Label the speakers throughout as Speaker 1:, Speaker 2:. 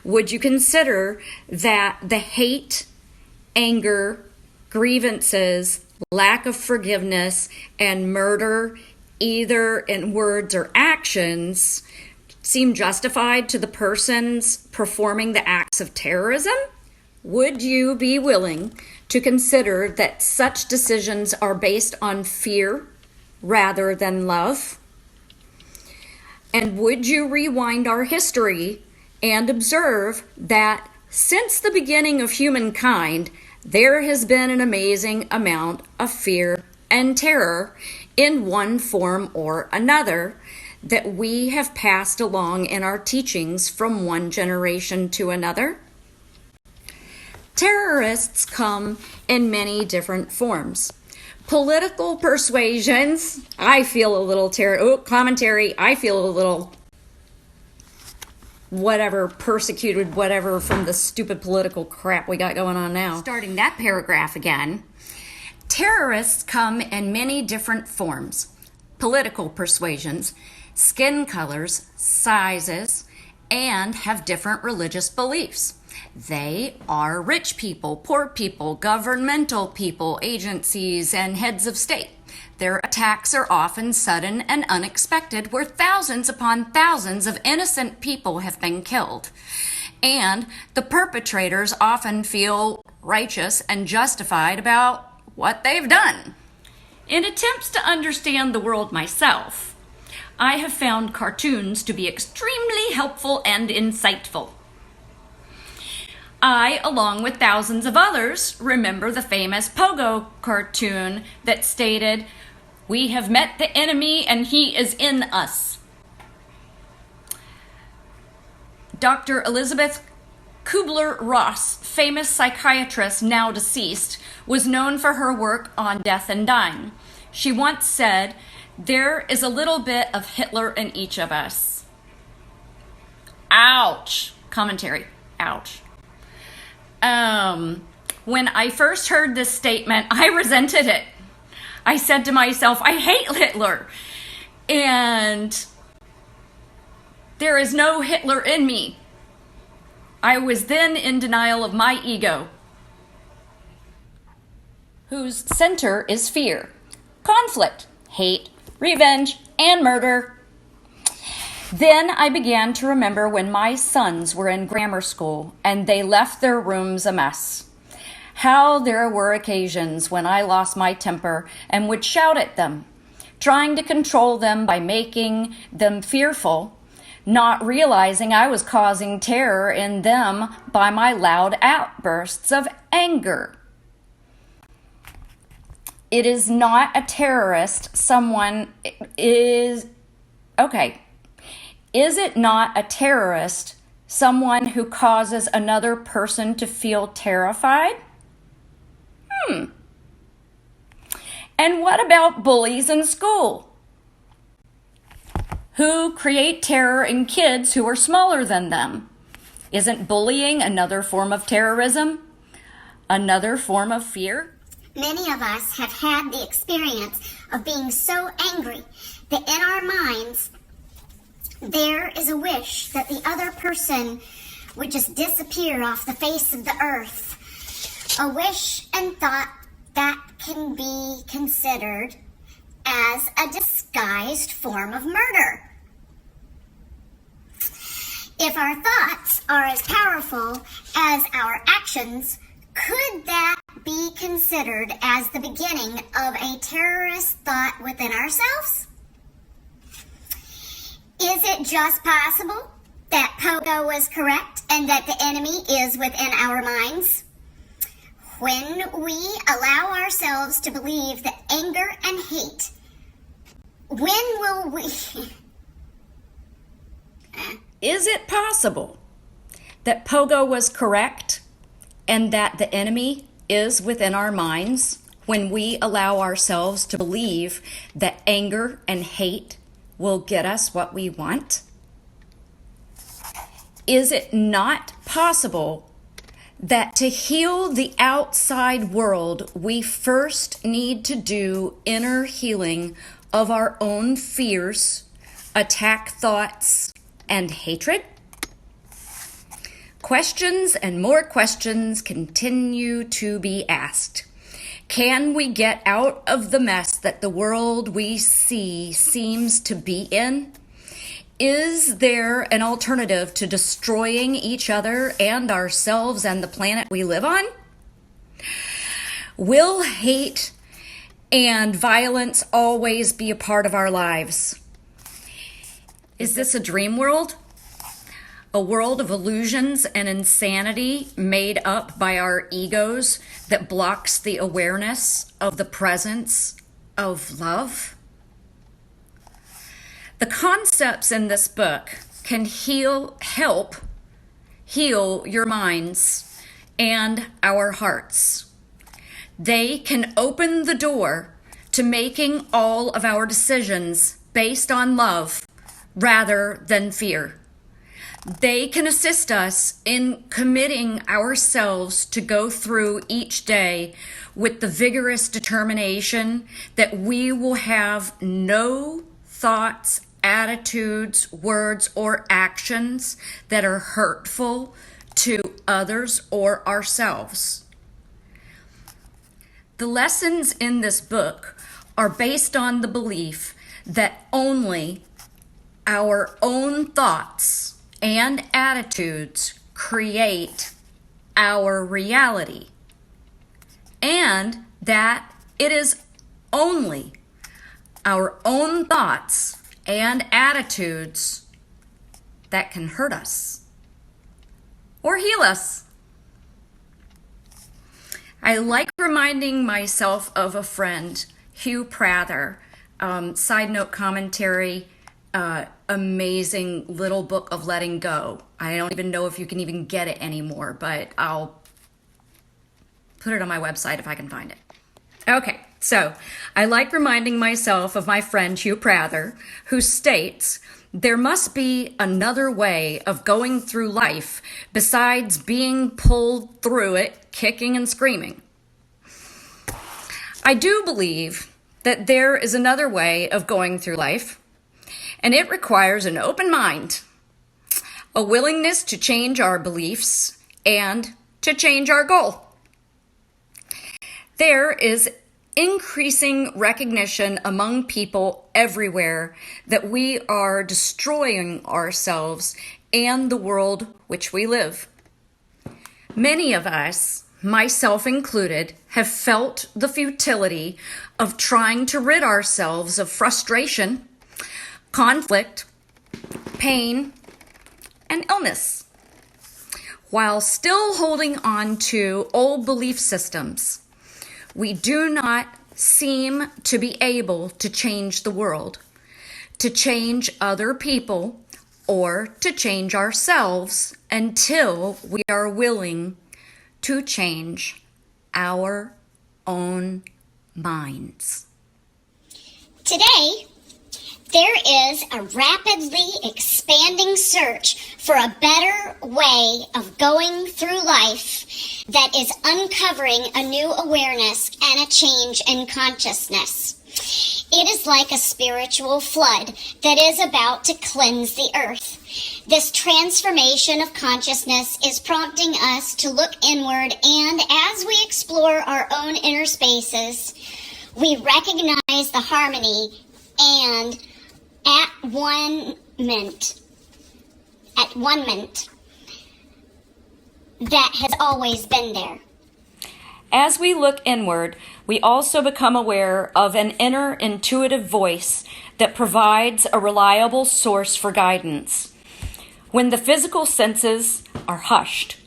Speaker 1: would you consider that the hate, anger, grievances, lack of forgiveness, and murder, either in words or actions, seem justified to the persons performing the acts of terrorism? Would you be willing to consider that such decisions are based on fear rather than love? And would you rewind our history and observe that since the beginning of humankind, there has been an amazing amount of fear and terror in one form or another that we have passed along in our teachings from one generation to another? Terrorists come in many different forms. Political persuasions, I feel a little commentary, I feel a little whatever, persecuted, whatever, from the stupid political crap we got going on now. Starting that paragraph again. Terrorists come in many different forms. Political persuasions, skin colors, sizes, and have different religious beliefs. They are rich people, poor people, governmental people, agencies, and heads of state. Their attacks are often sudden and unexpected, where thousands upon thousands of innocent people have been killed. And the perpetrators often feel righteous and justified about what they've done. In attempts to understand the world myself, I have found cartoons to be extremely helpful and insightful. I, along with thousands of others, remember the famous Pogo cartoon that stated, "We have met the enemy and he is in us." Dr. Elizabeth Kubler-Ross, famous psychiatrist now deceased, was known for her work on death and dying. She once said, "There is a little bit of Hitler in each of us." Ouch. Commentary. Ouch. When I first heard this statement, I resented it. I said to myself, I hate Hitler. And there is no Hitler in me. I was then in denial of my ego, whose center is fear, conflict, hate, revenge, and murder. Then I began to remember when my sons were in grammar school and they left their rooms a mess. How there were occasions when I lost my temper and would shout at them, trying to control them by making them fearful, not realizing I was causing terror in them by my loud outbursts of anger. It is not a terrorist, Is it not a terrorist someone who causes another person to feel terrified? And what about bullies in school, who create terror in kids who are smaller than them? Isn't bullying another form of terrorism? Another form of fear?
Speaker 2: Many of us have had the experience of being so angry that in our minds there is a wish that the other person would just disappear off the face of the earth. A wish and thought that can be considered as a disguised form of murder. If our thoughts are as powerful as our actions, could that be considered as the beginning of a terrorist thought within ourselves? Is it just possible that Pogo was correct and that the enemy is within our minds? When we allow ourselves to believe that anger and hate, when will we...
Speaker 1: Is it possible that Pogo was correct and that the enemy is within our minds when we allow ourselves to believe that anger and hate will get us what we want? Is it not possible that to heal the outside world, we first need to do inner healing of our own fears, attack thoughts, and hatred? questions and more questions continue to be asked. Can we get out of the mess that the world we see seems to be in? Is there an alternative to destroying each other and ourselves and the planet we live on? Will hate and violence always be a part of our lives? Is this a dream world? A world of illusions and insanity made up by our egos that blocks the awareness of the presence of love? The concepts in this book can help heal your minds and our hearts. They can open the door to making all of our decisions based on love rather than fear. They can assist us in committing ourselves to go through each day with the vigorous determination that we will have no thoughts, attitudes, words, or actions that are hurtful to others or ourselves. The lessons in this book are based on the belief that only our own thoughts and attitudes create our reality, and that it is only our own thoughts and attitudes that can hurt us or heal us. I like reminding myself of a friend, Hugh Prather. Side note commentary, amazing little book of letting go. I don't even know if you can even get it anymore, but I'll put it on my website if I can find it. Okay, so I like reminding myself of my friend Hugh Prather, who states, there must be another way of going through life besides being pulled through it, kicking and screaming. I do believe that there is another way of going through life, and it requires an open mind, a willingness to change our beliefs, and to change our goal. There is increasing recognition among people everywhere that we are destroying ourselves and the world which we live. Many of us, myself included, have felt the futility of trying to rid ourselves of frustration, conflict, pain, and illness, while still holding on to old belief systems. We do not seem to be able to change the world, to change other people, or to change ourselves until we are willing to change our own minds.
Speaker 2: Today, there is a rapidly expanding search for a better way of going through life that is uncovering a new awareness and a change in consciousness. It is like a spiritual flood that is about to cleanse the earth. This transformation of consciousness is prompting us to look inward, and as we explore our own inner spaces, we recognize the harmony and at one mint that has always been there.
Speaker 1: As we look inward, we also become aware of an inner intuitive voice that provides a reliable source for guidance. When the physical senses are hushed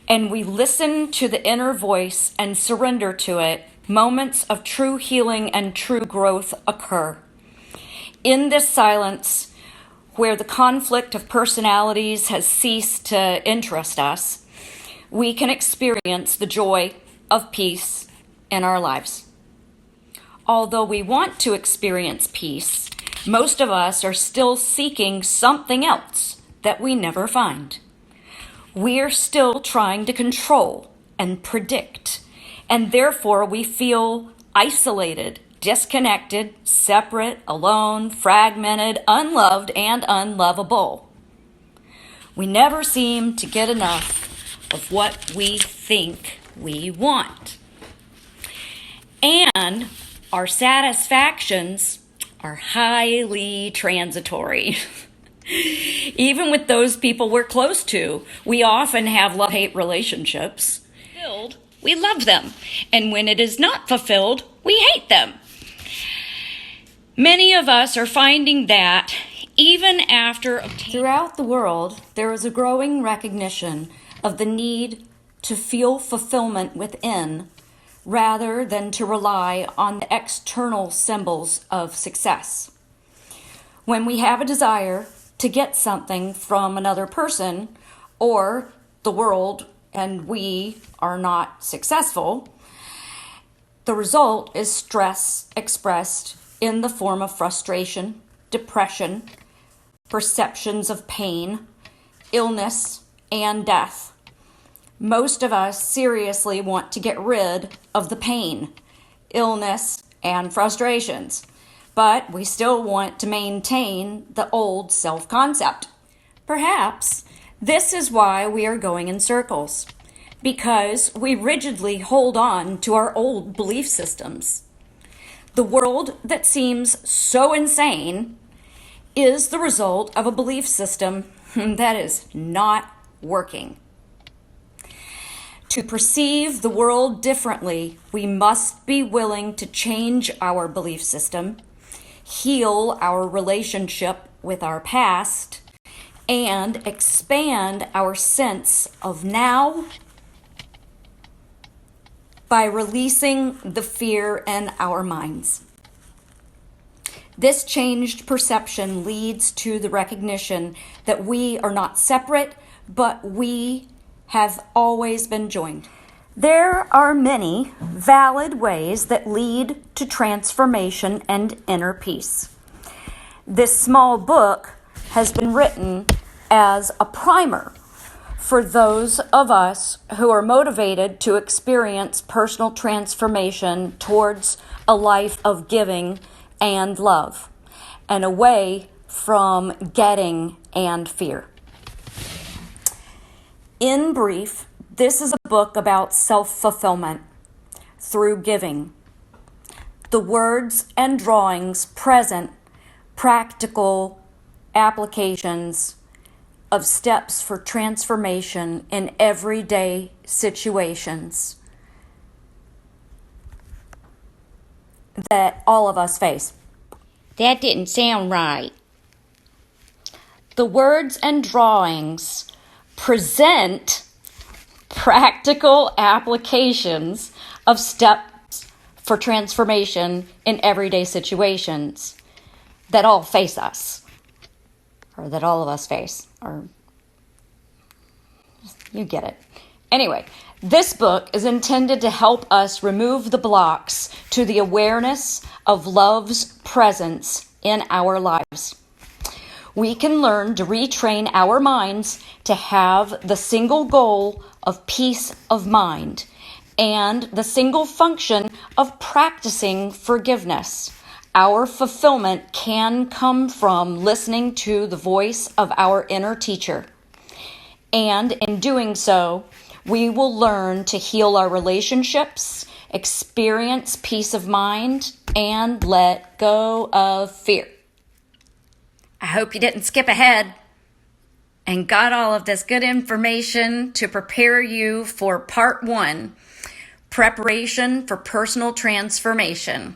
Speaker 1: and we listen to the inner voice and surrender to it, moments of true healing and true growth occur. In this silence, where the conflict of personalities has ceased to interest us, we can experience the joy of peace in our lives. Although we want to experience peace, most of us are still seeking something else that we never find. We're still trying to control and predict, and therefore we feel isolated, disconnected, separate, alone, fragmented, unloved, and unlovable. We never seem to get enough of what we think we want. And our satisfactions are highly transitory. Even with those people we're close to, we often have love-hate relationships. We love them, and when it is not fulfilled, we hate them. Many of us are finding that even after throughout the world, there is a growing recognition of the need to feel fulfillment within rather than to rely on the external symbols of success. When we have a desire to get something from another person or the world and we are not successful, the result is stress expressed in the form of frustration, depression, perceptions of pain, illness, and death. Most of us seriously want to get rid of the pain, illness, and frustrations, but we still want to maintain the old self-concept. Perhaps this is why we are going in circles, because we rigidly hold on to our old belief systems. The world that seems so insane is the result of a belief system that is not working. To perceive the world differently, we must be willing to change our belief system, heal our relationship with our past, and expand our sense of now by releasing the fear in our minds. This changed perception leads to the recognition that we are not separate, but we have always been joined. There are many valid ways that lead to transformation and inner peace. This small book has been written as a primer for those of us who are motivated to experience personal transformation towards a life of giving and love, and away from getting and fear. In brief, this is a book about self-fulfillment through giving. The words and drawings present practical applications of steps for transformation in everyday situations that all of us face.
Speaker 3: That didn't sound right.
Speaker 1: The words and drawings present practical applications of steps for transformation in everyday situations that all face us, or that all of us face, or you get it. Anyway, this book is intended to help us remove the blocks to the awareness of love's presence in our lives. We can learn to retrain our minds to have the single goal of peace of mind and the single function of practicing forgiveness. Our fulfillment can come from listening to the voice of our inner teacher. And in doing so, we will learn to heal our relationships, experience peace of mind, and let go of fear. I hope you didn't skip ahead and got all of this good information to prepare you for part 1, preparation for personal transformation.